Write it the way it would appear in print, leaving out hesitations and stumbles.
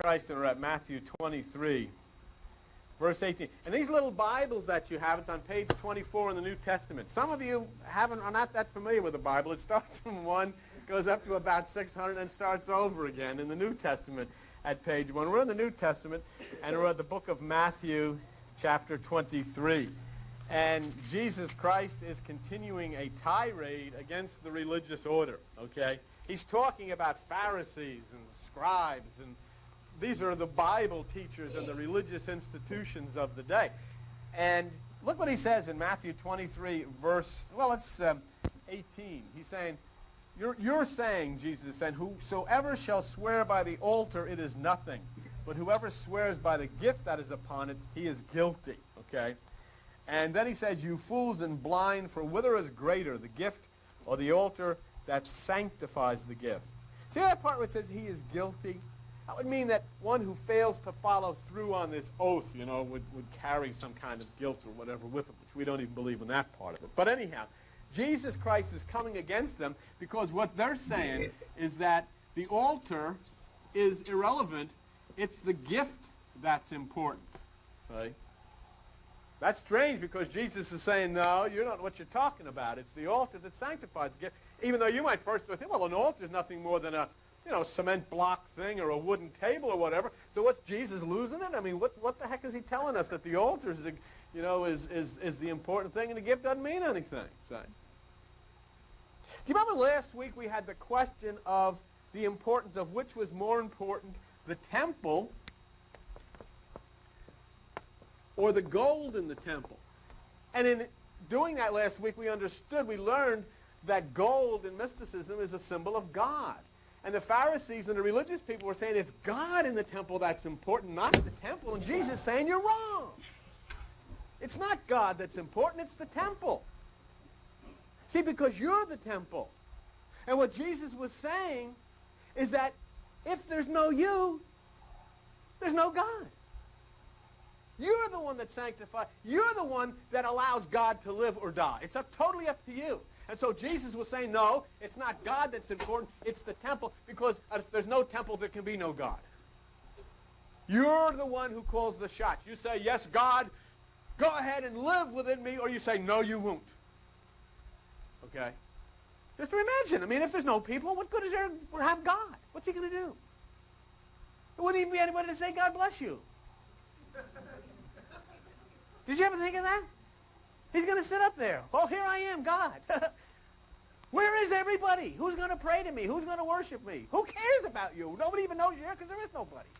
Christ, and we're at Matthew 23, verse 18. And these little Bibles that you have, it's on page 24 in the New Testament. Some of you are not that familiar with the Bible. It starts from 1, goes up to about 600, and starts over again in the New Testament at page 1. We're in the New Testament, and we're at the book of Matthew, chapter 23. And Jesus Christ is continuing a tirade against the religious order, okay? He's talking about Pharisees and scribes, and these are the Bible teachers and the religious institutions of the day. And look what he says in Matthew 23, verse, well, it's 18. He's saying, you're saying, Jesus is saying, whosoever shall swear by the altar, it is nothing. But whoever swears by the gift that is upon it, he is guilty, okay? And then he says, you fools and blind, for whither is greater, the gift or the altar that sanctifies the gift? See that part where it says he is guilty? That would mean that one who fails to follow through on this oath, would carry some kind of guilt or whatever with him, which we don't even believe in that part of it. But anyhow, Jesus Christ is coming against them because what they're saying is that the altar is irrelevant. It's the gift that's important. Right? That's strange because Jesus is saying, no, you're not what you're talking about. It's the altar that sanctifies the gift. Even though you might first think, well, an altar is nothing more than a cement block thing or a wooden table or whatever. So what's Jesus losing it? I mean, what the heck is he telling us? That the altar is the important thing and the gift doesn't mean anything. So, do you remember last week we had the question of the importance of which was more important, the temple or the gold in the temple? And in doing that last week, we learned that gold in mysticism is a symbol of God. And the Pharisees and the religious people were saying it's God in the temple that's important, not the temple. And Jesus is saying you're wrong. It's not God that's important, it's the temple. See, because you're the temple. And what Jesus was saying is that if there's no you, there's no God. You're the one that sanctifies. You're the one that allows God to live or die. It's totally up to you. And so Jesus was saying, no, it's not God that's important. It's the temple, because if there's no temple, there can be no God. You're the one who calls the shots. You say, yes, God, go ahead and live within me, or you say, no, you won't. Okay? Just imagine. I mean, if there's no people, what good is there to have God? What's he going to do? There wouldn't even be anybody to say, God bless you. Did you ever think of that? He's going to sit up there. Oh, here I am, God. Where is everybody? Who's going to pray to me? Who's going to worship me? Who cares about you? Nobody even knows you're here because there is nobody.